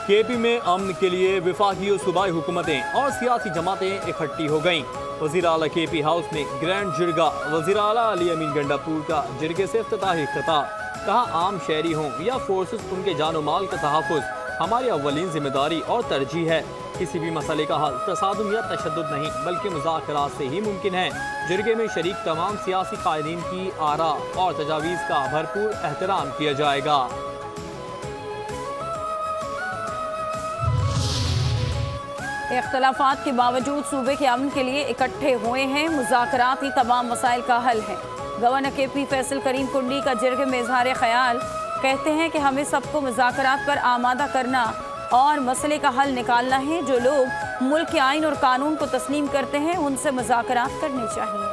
के पी में अमन के लिए वफाकी और सूबाई हुकूमतें और सियासी जमातें इकट्ठी हो गईं। वज़ीर आला के पी हाउस में ग्रैंड जिरगा वज़ीर आला अली अमीन गंडापुर का जिरगे से इफ्तिताही खिताब। कहा आम शहरी हों या फोर्सेस, उनके जानो माल का तहफ़्फ़ुज़ हमारी अव्वलीन जिम्मेदारी और तरजीह है। किसी भी मसले का हल तसादुम या तशद्दुद नहीं बल्कि मुज़ाकरात से ही मुमकिन है। जिरगे में शरीक तमाम सियासी कायदीन की आरा और तजावीज़ का भरपूर एहतराम किया जाएगा। इख्तलाफात के बावजूद सूबे के अमन के लिए इकट्ठे हुए हैं। मुज़ाकरात ही तमाम मसाइल का हल है। गवर्नर के पी फैसल करीम कुंडी का जिरगे में इज़हार ख्याल। कहते हैं कि हमें सबको मुज़ाकरात पर आमादा करना और मसले का हल निकालना है। जो लोग मुल्क के आइन और कानून को तस्लीम करते हैं उनसे मुज़ाकरात करने चाहिए।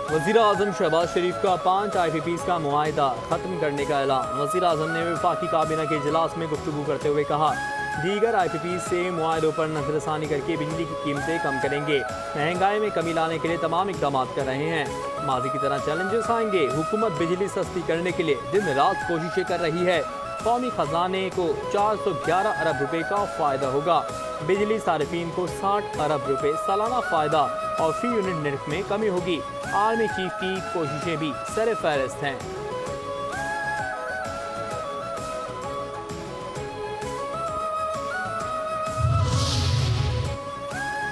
वज़ीर आज़म शहबाज शरीफ का 5 IPPs का मुआहिदा ख़त्म करने का ऐलान। वज़ीर आज़म ने वफाकी काबीना के इजलास में गुफ्तगू करते हुए कहा, दीगर IPPs से मुआहिदों पर नज़रसानी करके बिजली की कीमतें कम करेंगे। महंगाई में कमी लाने के लिए तमाम इक़दाम कर रहे हैं। माजी की तरह चैलेंजेस आएंगे। हुकूमत बिजली सस्ती करने के लिए दिन रात कोशिशें कर रही है। कौमी खजाने को 411 अरब रुपए का फ़ायदा होगा। बिजली सारिफीन को 60 अरब रुपए सालाना फ़ायदा और फी यूनिट नर्ख में कमी होगी। आर्मी चीफ की कोशिशें भी सर फहरिस्त हैं।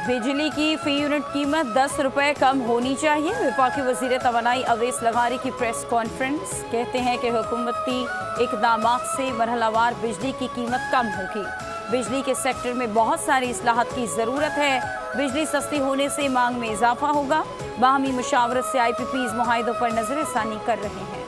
बिजली की फी यूनिट कीमत 10 रुपए कम होनी चाहिए। वफाकी वज़ीर तवानाई अवैस लगारी की प्रेस कॉन्फ्रेंस। कहते हैं कि हुकूमती इक़दामात से मरहलावार बिजली की कीमत कम होगी। बिजली के सेक्टर में बहुत सारी इस्लाहात की ज़रूरत है। बिजली सस्ती होने से मांग में इजाफा होगा। बाहमी मुशावरत से IPPs मुआहिदों पर नज़रसानी कर रहे हैं।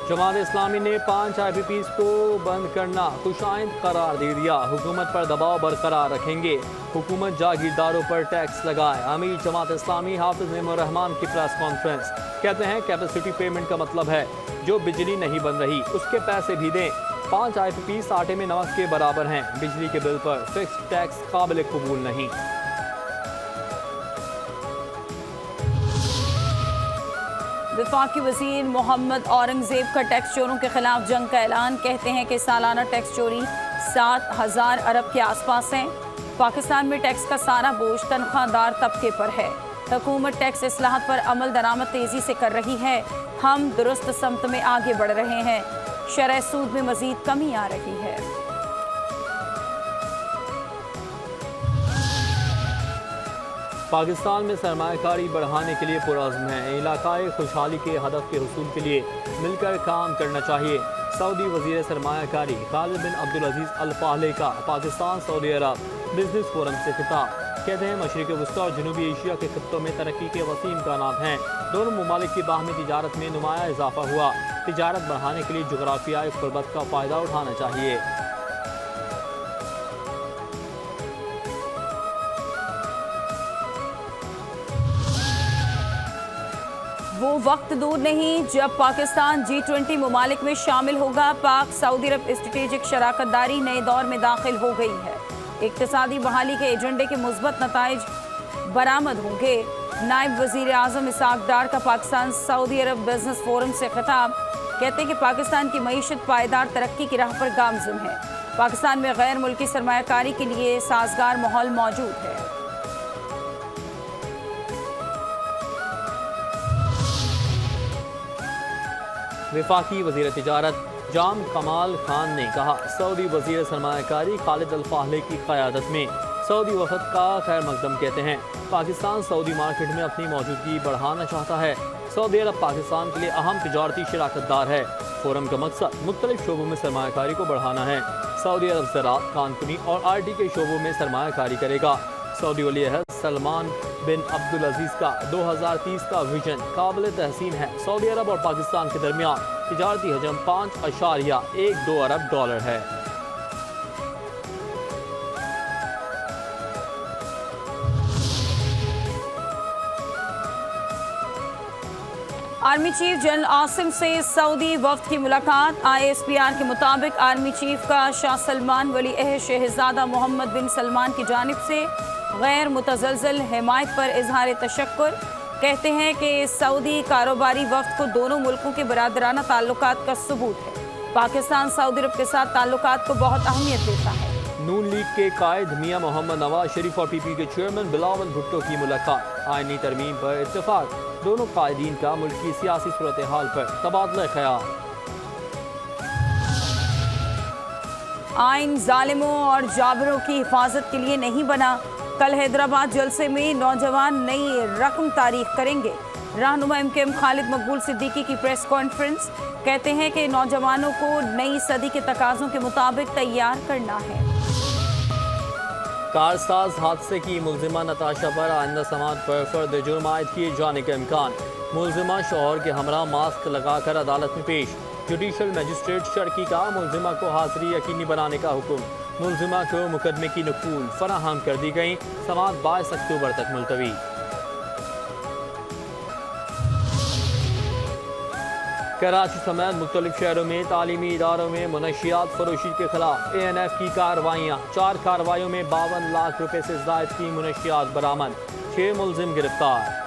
जमात इस्लामी ने 5 IPPs को बंद करना खुशाइंद करार दे दिया। हुकूमत पर दबाव बरकरार रखेंगे। हुकूमत जागीरदारों पर टैक्स लगाए। अमीर जमात इस्लामी हाफिज नेमो रहमान की प्रेस कॉन्फ्रेंस। कहते हैं कैपेसिटी पेमेंट का मतलब है जो बिजली नहीं बन रही उसके पैसे भी दें। 5 IPPs आटे में नमक के बराबर हैं। बिजली के बिल पर फिक्स टैक्स काबिल कबूल नहीं। वफाकी वज़ीर मोहम्मद औरंगज़ेब का टैक्स चोरों के खिलाफ जंग का ऐलान। कहते हैं कि सालाना टैक्स चोरी 7,000 अरब के आसपास है। पाकिस्तान में टैक्स का सारा बोझ तनख्वाहदार तबके पर है। हुकूमत टैक्स इस्लाहत पर अमल दरामद तेज़ी से कर रही है। हम दुरुस्त समत में आगे बढ़ रहे हैं। शरह सूद में मज़ीद कमी आ रही है। पाकिस्तान में सरमायाकारी बढ़ाने के लिए पुरअज़्म है। इलाकाई खुशहाली के हदफ के हुसूल के लिए मिलकर काम करना चाहिए। सऊदी वज़ीर सरमायाकारी खालिद बिन अब्दुल अज़ीज़ अल फाहले का पाकिस्तान सऊदी अरब बिजनेस फोरम से खिताब। कहते हैं मशरिक़ वस्ता और जनूबी एशिया के खित्तों में तरक्की के वसीम इम्कानात हैं। दोनों ममालिक की बाहमी तिजारत में नुमाया इजाफा हुआ। तिजारत बढ़ाने के लिए जुग़राफियाई क़ुर्बत का फ़ायदा उठाना चाहिए। वो वक्त दूर नहीं जब पाकिस्तान G20 ममालिक में शामिल होगा। पाक सऊदी अरब स्ट्रेटेजिक शराकतदारी नए दौर में दाखिल हो गई है। इक़्तिसादी बहाली के एजेंडे के मुस्बत नताइज बरामद होंगे। नायब वज़ीर आज़म इसहाक़ डार का पाकिस्तान सऊदी अरब बिजनेस फोरम से खिताब। कहते हैं कि पाकिस्तान की मईशत पायदार तरक्की की राह पर गामज़िन है। पाकिस्तान में गैर मुल्की सरमायाकारी के लिए साजगार माहौल मौजूद है। वफाकी वज़ीर तिजारत जाम कमाल खान ने कहा, सऊदी वज़ीर सरमायाकारी खालिद अल फाहले की क़यादत में सऊदी वफ़द का खैर मकदम कहते हैं। पाकिस्तान सऊदी मार्केट में अपनी मौजूदगी बढ़ाना चाहता है। सऊदी अरब पाकिस्तान के लिए अहम तिजारती शराकतदार है। फोरम का मकसद मुख्तलिफ शोबों में सरमायाकारी को बढ़ाना है। सऊदी अरब ज़राअत, कानकुनी और RT के शोबों में सरमायाकारी करेगा। सऊदी वली अहद सलमान बिन अब्दुल अजीज़ का 2030 का विजन काबिल तहसीन है। सऊदी अरब और पाकिस्तान के दरमियान तिजारती हजम 5.12 अरब डॉलर है। आर्मी चीफ जनरल आसिम से सऊदी वफ्द की मुलाकात। ISPR के मुताबिक आर्मी चीफ का शाह सलमान वली अहद शहजादा मोहम्मद बिन सलमान की जानिब से गैर मुतज़लज़ल हिमायत पर इजहार तशक्कुर। कहते हैं कि सऊदी कारोबारी वफ्द को दोनों मुल्कों के बरादराना ताल्लुकात का सबूत है। पाकिस्तान सऊदी अरब के साथ ताल्लुकात को बहुत अहमियत देता है। नून लीग के कायद मियां मोहम्मद नवाज शरीफ और पीपी के चेयरमैन बिलावल भुट्टो की मुलाकात। आईनी तरमीम पर इत्तेफाक। दोनों कायदीन का मुल्क की सियासी सूरत हाल पर तबादला ख्याल। आइन जालिमों और जाबरों की हिफाजत के लिए नहीं बना। कल हैदराबाद जलसे में नौजवान नई रकम तारीख करेंगे। रहनुमा एमकेएम खालिद मकबूल सिद्दीकी की प्रेस कॉन्फ्रेंस। कहते हैं कि नौजवानों को नई सदी के तकाज़ों के मुताबिक तैयार करना है। कारसाज हादसे की मुलजिमा नताशा पर आइंदा समात पर फर्द जुर्म आयद किए जाने का इम्कान। मुलजिमा शोहर के हमरा मास्क लगाकर अदालत में पेश। जुडिशल मजिस्ट्रेट शर्की का मुलजिमा को हाजिरी यकीनी बनाने का हुक्म। मुलजिमा को मुकदमे की नकूल फराहम कर दी गई। समात 22 अक्टूबर तक मुलतवी। कराची समेत मुख्तलिफ शहरों में तालीमी इदारों में मुनशियात फरोशी के खिलाफ ANF की कार्रवाइयाँ। 4 कार्रवाइयों में 52 लाख रुपए से ज़ायद की मुनशियात बरामद। 6 मुलजिम गिरफ्तार।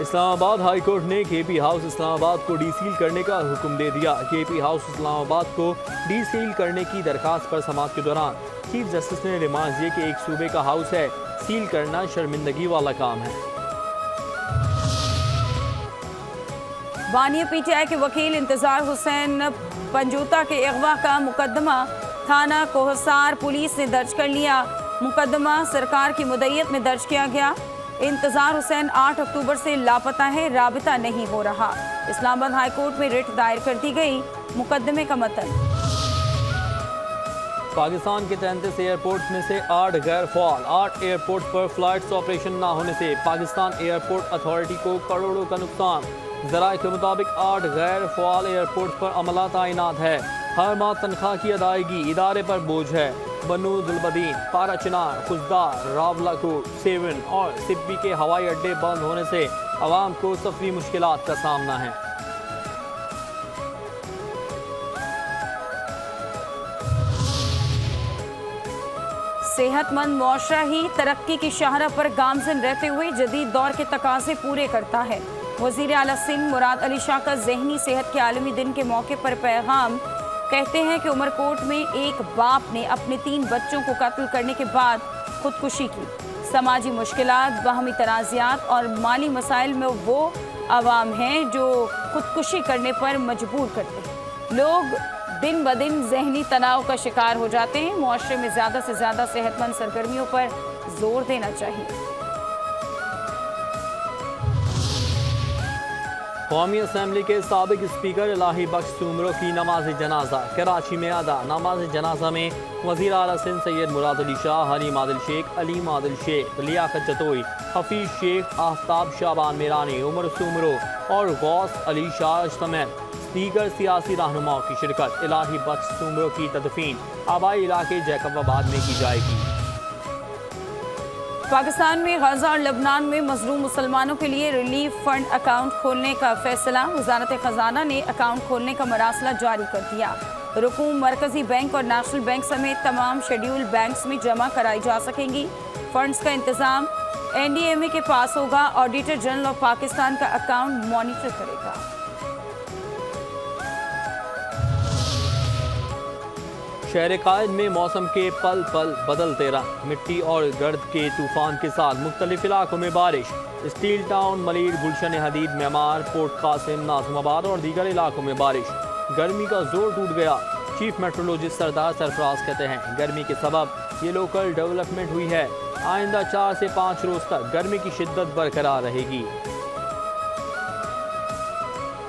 इस्लामाबाद हाई कोर्ट ने KP हाउस इस्लामाबाद को डीसील करने का हुक्म दे दिया। KP हाउस इस्लामाबाद को डीसील करने की दरखास्त पर समाअत के दौरान चीफ जस्टिस ने रिमार्क दिए कि एक सूबे का हाउस है, सील करना शर्मिंदगी वाला काम है। बानिया PTI के वकील इंतजार हुसैन पंजूता के अगवा का मुकदमा थाना कोहसार पुलिस ने दर्ज कर लिया। मुकदमा सरकार की मुद्दत में दर्ज किया गया। इंतजार हुसैन 8 अक्टूबर से लापता है, राबिता नहीं हो रहा। इस्लामाबाद हाई कोर्ट में रिट दायर कर दी गई। मुकदमे का मतन पाकिस्तान के 33 एयरपोर्ट में से 8 गैर फ़ाल। 8 एयरपोर्ट पर फ्लाइट्स ऑपरेशन न होने से पाकिस्तान एयरपोर्ट अथॉरिटी को करोड़ों का नुकसान। ज़राए के मुताबिक 8 गैर फ़ाल एयरपोर्ट पर अमला तैनात है। हर माह तनख्वाह की अदायगी इदारे पर बोझ है। बनू दुलबदीन, पारा चिनार, खुजदार, रावलाकोट, सेवन और सिब्बी के हवाई अड्डे बंद होने से आवाम को सफरी मुश्किलात का सामना है। सेहतमंद मुआशरा ही तरक्की की शाहराह पर गामजन रहते हुए जदीद दौर के तकाजे पूरे करता है। वज़ीर आला सिंध मुराद अली शाह का ज़हनी सेहत के आलमी दिन के मौके पर पैगाम। कहते हैं कि उमरकोट में एक बाप ने अपने 3 बच्चों को कत्ल करने के बाद खुदकुशी की। समाजी मुश्किलात, बाहमी तनाज़ात और माली मसाइल में वो आवाम हैं जो खुदकुशी करने पर मजबूर करते हैं। लोग दिन ब दिन ज़हनी तनाव का शिकार हो जाते हैं। मुआशरे में ज़्यादा से ज़्यादा सेहतमंद सरगर्मियों पर जोर देना चाहिए। कौमी असम्बली के साबिक स्पीकर इलाही बख्श सूमरो की नमाज जनाजा कराची में अदा। नमाज जनाजा में वज़ीर आला सिंध सैयद मुराद अली शाह, हनीम आदिल शेख, अलीम आदिल शेख, लियाकत जतोई, हफीज शेख, आफ्ताब शाबान मेरानी, उमर सूमरो और गौस अली शाह समेत दीगर सियासी रहनुमाओं की शिरकत। इलाही बख्श सूमरो की तदफीन आबाई इलाके जैकबाबाद में की जाएगी। पाकिस्तान में गजा और लबनान में मजलूम मुसलमानों के लिए रिलीफ फंड अकाउंट खोलने का फैसला। वजारत खजाना ने अकाउंट खोलने का मरासला जारी कर दिया। रुकूम मरकजी बैंक और नेशनल बैंक समेत तमाम शेड्यूल बैंक्स में जमा कराई जा सकेंगी। फंड्स का इंतजाम NDMA के पास होगा। ऑडिटर जनरल ऑफ पाकिस्तान का अकाउंट मॉनिटर करेगा। शहर कायद में मौसम के पल पल बदलते रंग। मिट्टी और गर्द के तूफान के साथ मुख्तलिफ इलाकों में बारिश। स्टील टाउन, मलीर, गुलशन हदीद, मेमार, पोर्ट कासिम, नाज़िमाबाद और दीगर इलाकों में बारिश। गर्मी का जोर टूट गया। चीफ मेट्रोलॉजिस्ट सरदार सरफराज कहते हैं गर्मी के सबब ये लोकल डेवलपमेंट हुई है। आइंदा 4 से 5 रोज तक गर्मी की शिद्दत बरकरार रहेगी।